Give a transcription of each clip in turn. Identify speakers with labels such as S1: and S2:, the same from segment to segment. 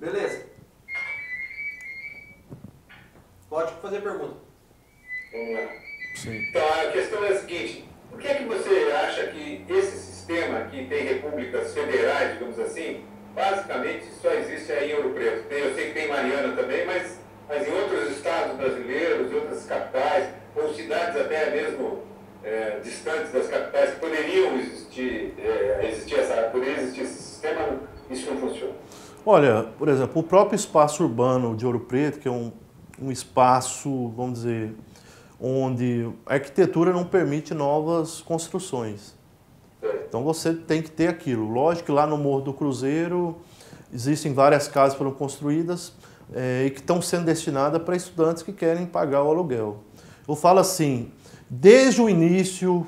S1: Beleza. Pode fazer pergunta.
S2: Vamos lá.
S3: Sim.
S2: Então, a questão é a seguinte: por que é que você acha que esse sistema que tem repúblicas federais, digamos assim, basicamente só existe aí em Ouro Preto? Eu sei que tem Mariana também, mas em outros estados brasileiros, em outras capitais, ou cidades até mesmo distantes das capitais, que poderiam poderia existir esse sistema, isso não funciona.
S3: Olha, por exemplo, o próprio espaço urbano de Ouro Preto, que é um espaço, vamos dizer, onde a arquitetura não permite novas construções. Então você tem que ter aquilo. Lógico que lá no Morro do Cruzeiro existem várias casas que foram construídas e que estão sendo destinadas para estudantes que querem pagar o aluguel. Eu falo assim, desde o início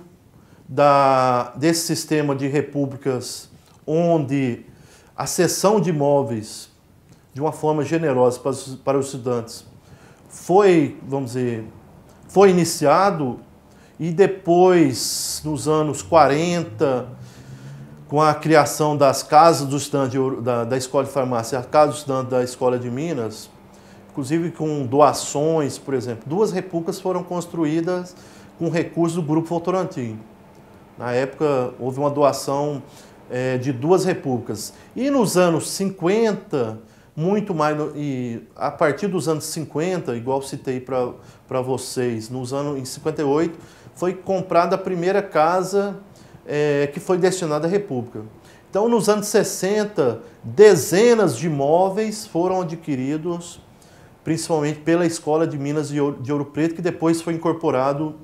S3: desse sistema de repúblicas, onde a cessão de imóveis, de uma forma generosa para os estudantes, foi, vamos dizer, foi iniciado, e depois, nos anos 40, com a criação das casas do estudante da Escola de Farmácia, a casa do estudante da Escola de Minas, inclusive com doações, por exemplo, 2 repúblicas foram construídas com recursos do Grupo Votorantim. Na época, houve uma doação de 2 repúblicas. E nos anos 50, muito mais, e a partir dos anos 50, igual citei para vocês, em 58, foi comprada a primeira casa que foi destinada à República. Então, nos anos 60, dezenas de imóveis foram adquiridos, principalmente pela Escola de Minas de Ouro Preto, que depois foi incorporado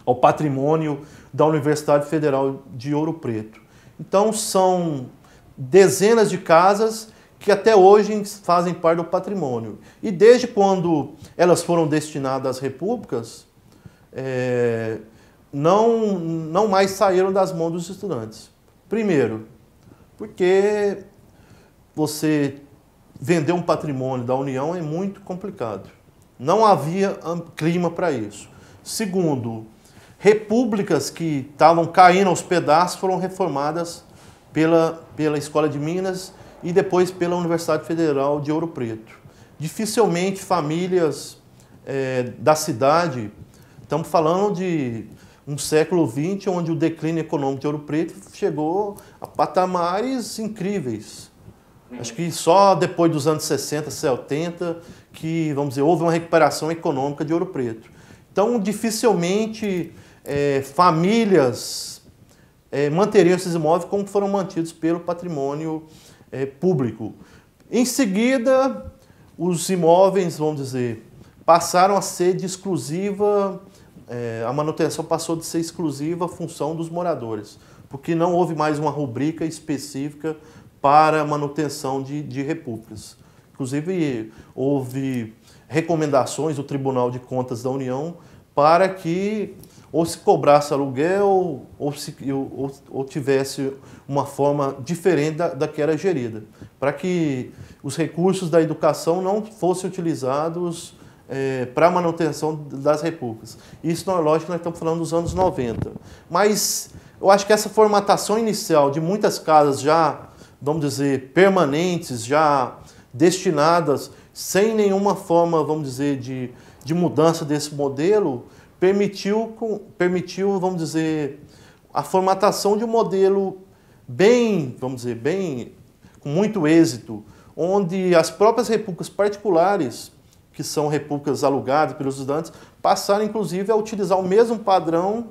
S3: ao patrimônio da Universidade Federal de Ouro Preto. Então, são dezenas de casas que até hoje fazem parte do patrimônio. E desde quando elas foram destinadas às repúblicas, não mais saíram das mãos dos estudantes. Primeiro, porque você vender um patrimônio da União é muito complicado. Não havia clima para isso. Segundo, repúblicas que estavam caindo aos pedaços foram reformadas pela Escola de Minas e depois pela Universidade Federal de Ouro Preto. Dificilmente famílias da cidade, estamos falando de um século XX, onde o declínio econômico de Ouro Preto chegou a patamares incríveis. Acho que só depois dos anos 60, 70, que, vamos dizer, houve uma recuperação econômica de Ouro Preto. Então, dificilmente famílias manteriam esses imóveis como foram mantidos pelo patrimônio público. Em seguida, os imóveis, vamos dizer, passaram a ser de exclusiva, a manutenção passou de ser exclusiva função dos moradores, porque não houve mais uma rubrica específica para manutenção de repúblicas. Inclusive, houve recomendações do Tribunal de Contas da União para que ou se cobrasse aluguel ou tivesse uma forma diferente da que era gerida, para que os recursos da educação não fossem utilizados para a manutenção das repúblicas. Isso não é lógico, nós estamos falando dos anos 90. Mas eu acho que essa formatação inicial de muitas casas já, vamos dizer, permanentes, já destinadas, sem nenhuma forma, vamos dizer, de mudança desse modelo, permitiu, vamos dizer, a formatação de um modelo bem, vamos dizer, bem, com muito êxito, onde as próprias repúblicas particulares, que são repúblicas alugadas pelos estudantes, passaram, inclusive, a utilizar o mesmo padrão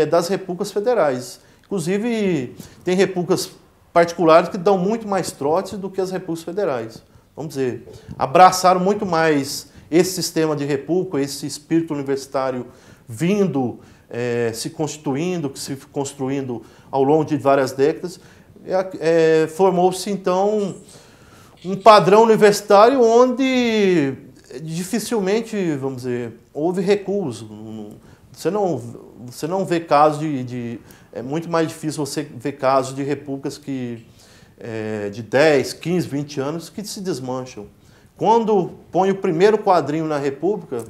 S3: das repúblicas federais. Inclusive, tem repúblicas particulares que dão muito mais trote do que as repúblicas federais. Vamos dizer, abraçaram muito mais esse sistema de república, esse espírito universitário vindo, se construindo ao longo de várias décadas. Formou-se, então, um padrão universitário onde dificilmente, vamos dizer, houve recuso. Você não vê casos é muito mais difícil você ver casos de repúblicas de 10, 15, 20 anos que se desmancham. Quando põe o primeiro quadrinho na república,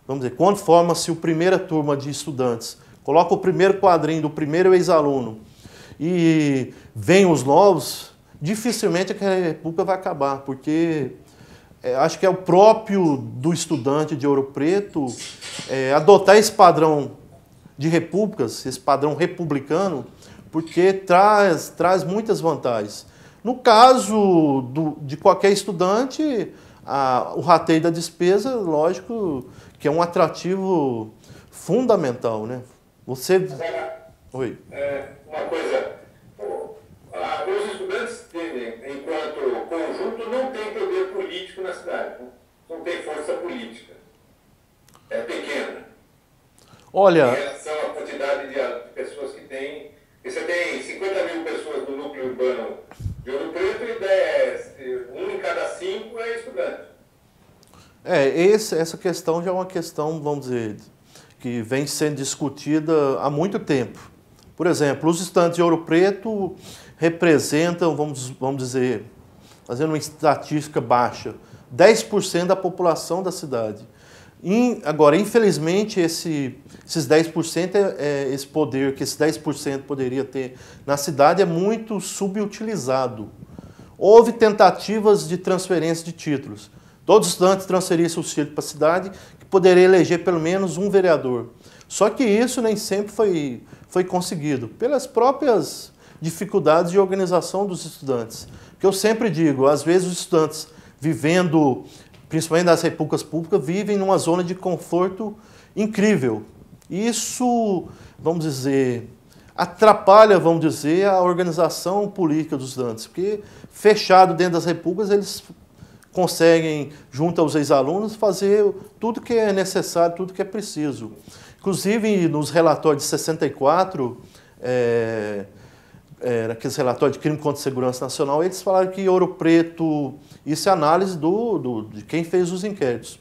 S3: vamos dizer, quando forma-se a primeira turma de estudantes, coloca o primeiro quadrinho do primeiro ex-aluno e vem os novos, dificilmente aquela república vai acabar, porque acho que é o próprio do estudante de Ouro Preto adotar esse padrão de repúblicas, esse padrão republicano, porque traz muitas vantagens. No caso de qualquer estudante, o rateio da despesa, lógico, que é um atrativo fundamental, né? Você... Oi.
S2: Uma coisa, os estudantes, enquanto conjunto, não têm poder político na cidade, né? Não tem força política. É pequena.
S3: Olha...
S2: Em relação à quantidade de pessoas que tem. Você tem 50 mil pessoas no núcleo urbano de Ouro Preto e 1 em cada 5 é estudante.
S3: Essa questão já é uma questão, vamos dizer, que vem sendo discutida há muito tempo. Por exemplo, os estudantes de Ouro Preto representam, vamos dizer, fazendo uma estatística baixa, 10% da população da cidade. Agora, infelizmente, esses 10%, esse poder que esses 10% poderia ter na cidade é muito subutilizado. Houve tentativas de transferência de títulos. Todos os estudantes transferissem os títulos para a cidade, que poderia eleger pelo menos um vereador. Só que isso nem sempre foi conseguido, pelas próprias dificuldades de organização dos estudantes. Que eu sempre digo, às vezes os estudantes vivendo, principalmente nas repúblicas públicas, vivem numa zona de conforto incrível. Isso, vamos dizer, atrapalha, vamos dizer, a organização política dos estudantes, porque fechado dentro das repúblicas, eles conseguem, junto aos ex-alunos, fazer tudo que é necessário, tudo que é preciso. Inclusive, nos relatórios de 64, aqueles relatórios de crime contra a segurança nacional, eles falaram que Ouro Preto, isso é análise de quem fez os inquéritos.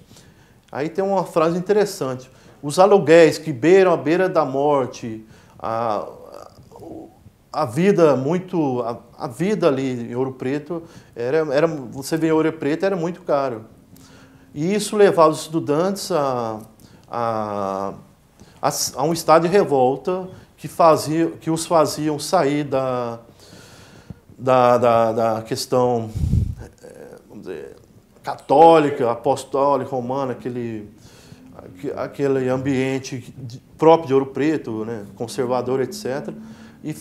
S3: Aí tem uma frase interessante: os aluguéis que beiram a beira da morte, a vida ali em Ouro Preto, você vê Ouro Preto, era muito caro. E isso levava os estudantes a um estado de revolta que os faziam sair da questão, vamos dizer, católica, apostólica, romana, aquele ambiente próprio de Ouro Preto, né, conservador, etc., e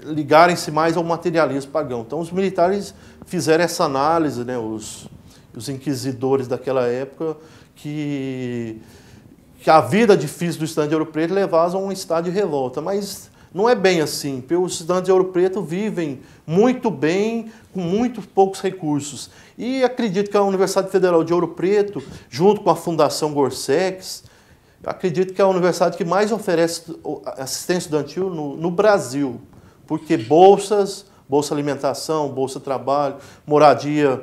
S3: ligarem-se mais ao materialismo pagão. Então, os militares fizeram essa análise, né, os inquisidores daquela época, que a vida difícil do estudante de Ouro Preto levava a um estado de revolta. Mas não é bem assim, porque os estudantes de Ouro Preto vivem muito bem, com muito poucos recursos. E acredito que a Universidade Federal de Ouro Preto, junto com a Fundação Gorsex, acredito que é a universidade que mais oferece assistência estudantil no Brasil, porque bolsa alimentação, bolsa trabalho, moradia,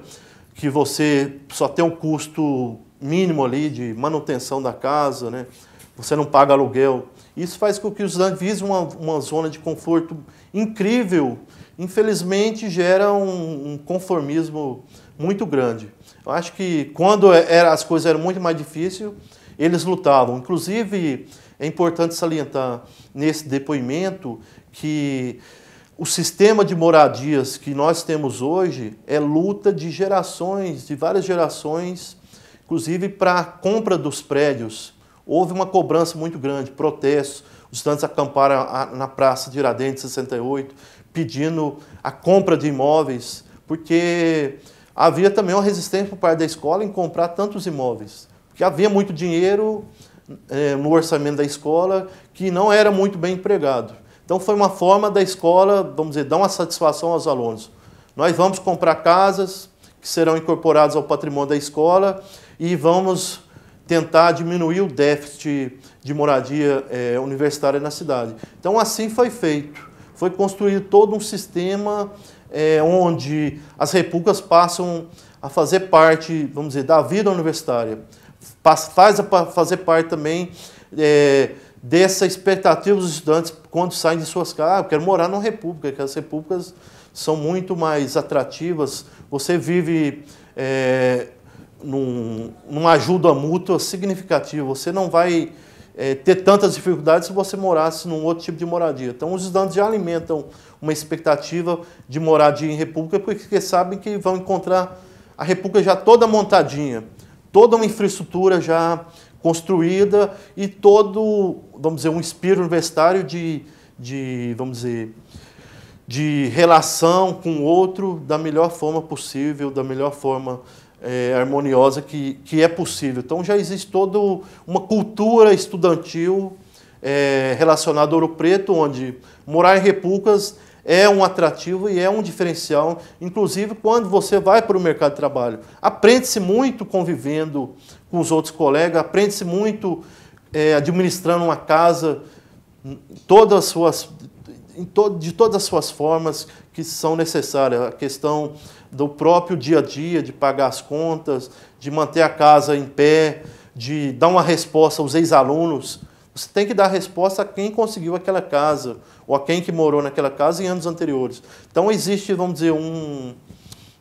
S3: que você só tem um custo mínimo ali de manutenção da casa, né? Você não paga aluguel. Isso faz com que os estudantes visem uma zona de conforto incrível. Infelizmente, gera um conformismo muito grande. Eu acho que quando as coisas eram muito mais difíceis, eles lutavam. Inclusive, é importante salientar nesse depoimento que o sistema de moradias que nós temos hoje é luta de gerações, de várias gerações, inclusive para a compra dos prédios. Houve uma cobrança muito grande, protestos, os estudantes acamparam na Praça de Tiradentes, 68, pedindo a compra de imóveis, porque havia também uma resistência por parte da escola em comprar tantos imóveis, porque havia muito dinheiro no orçamento da escola que não era muito bem empregado. Então foi uma forma da escola, vamos dizer, dar uma satisfação aos alunos. Nós vamos comprar casas que serão incorporadas ao patrimônio da escola e vamos tentar diminuir o déficit de moradia universitária na cidade. Então assim foi feito. Foi construído todo um sistema onde as repúblicas passam a fazer parte, vamos dizer, da vida universitária. Fazer parte também dessa expectativa dos estudantes quando saem de suas casas. Eu quero morar numa república, porque as repúblicas são muito mais atrativas. Você vive numa ajuda mútua significativa. Você não vai ter tantas dificuldades se você morasse num outro tipo de moradia. Então, os estudantes já alimentam uma expectativa de moradia em república, porque sabem que vão encontrar a república já toda montadinha, toda uma infraestrutura já construída e todo, vamos dizer, um espírito universitário vamos dizer, de relação com o outro da melhor forma possível, da melhor forma harmoniosa que é possível. Então já existe toda uma cultura estudantil relacionada ao Ouro Preto, onde morar em repúblicas é um atrativo e é um diferencial, inclusive quando você vai para o mercado de trabalho. Aprende-se muito convivendo com os outros colegas, aprende-se muito administrando uma casa, de todas as suas formas que são necessárias. A questão do próprio dia a dia, de pagar as contas, de manter a casa em pé, de dar uma resposta aos ex-alunos. Você tem que dar resposta a quem conseguiu aquela casa, ou a quem que morou naquela casa em anos anteriores. Então existe, vamos dizer,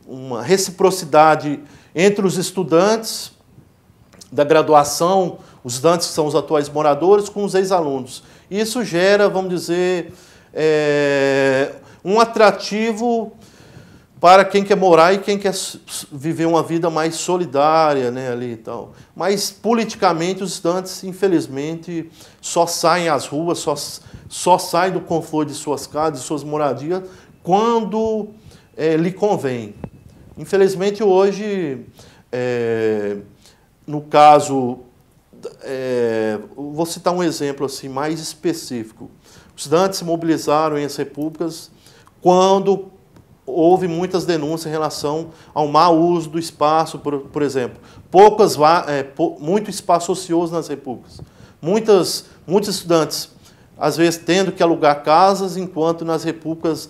S3: uma reciprocidade entre os estudantes da graduação, os estudantes que são os atuais moradores, com os ex-alunos. Isso gera, vamos dizer, um atrativo para quem quer morar e quem quer viver uma vida mais solidária, né, ali e tal. Mas, politicamente, os estudantes, infelizmente, só saem às ruas, só saem do conforto de suas casas, de suas moradias, quando lhe convém. Infelizmente, hoje, no caso, vou citar um exemplo assim, mais específico. Os estudantes se mobilizaram em as repúblicas quando houve muitas denúncias em relação ao mau uso do espaço, por exemplo. Muito espaço ocioso nas repúblicas. Muitos estudantes, às vezes, tendo que alugar casas, enquanto nas repúblicas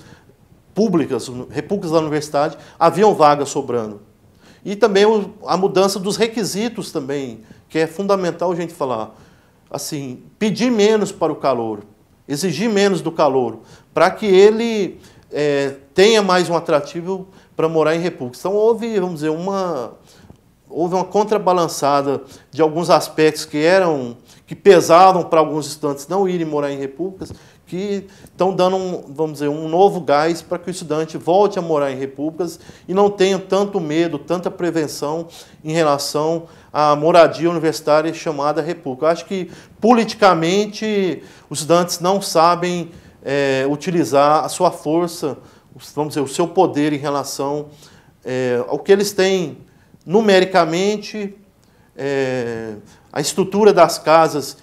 S3: públicas, repúblicas da universidade, haviam vagas sobrando. E também a mudança dos requisitos também, que é fundamental a gente falar. Assim, pedir menos para o calouro, exigir menos do calouro, para que ele tenha mais um atrativo para morar em repúblicas. Então houve, vamos dizer, houve uma contrabalançada de alguns aspectos que pesavam para alguns estudantes não irem morar em repúblicas, que estão dando, vamos dizer, um novo gás para que o estudante volte a morar em repúblicas e não tenha tanto medo, tanta prevenção em relação à moradia universitária chamada república. Eu acho que, politicamente, os estudantes não sabem utilizar a sua força, vamos dizer, o seu poder em relação ao que eles têm numericamente, a estrutura das casas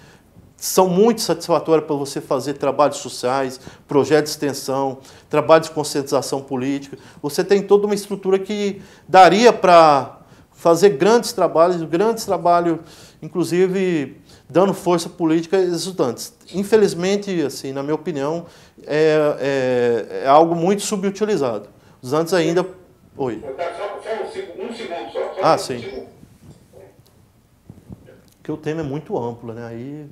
S3: são muito satisfatórias para você fazer trabalhos sociais, projetos de extensão, trabalhos de conscientização política. Você tem toda uma estrutura que daria para fazer grandes trabalhos, inclusive dando força política aos estudantes. Infelizmente, assim, na minha opinião, é algo muito subutilizado. Os estudantes ainda... Oi.
S2: Só um segundo só.
S3: Sim. Porque o tema é muito amplo, né? Aí...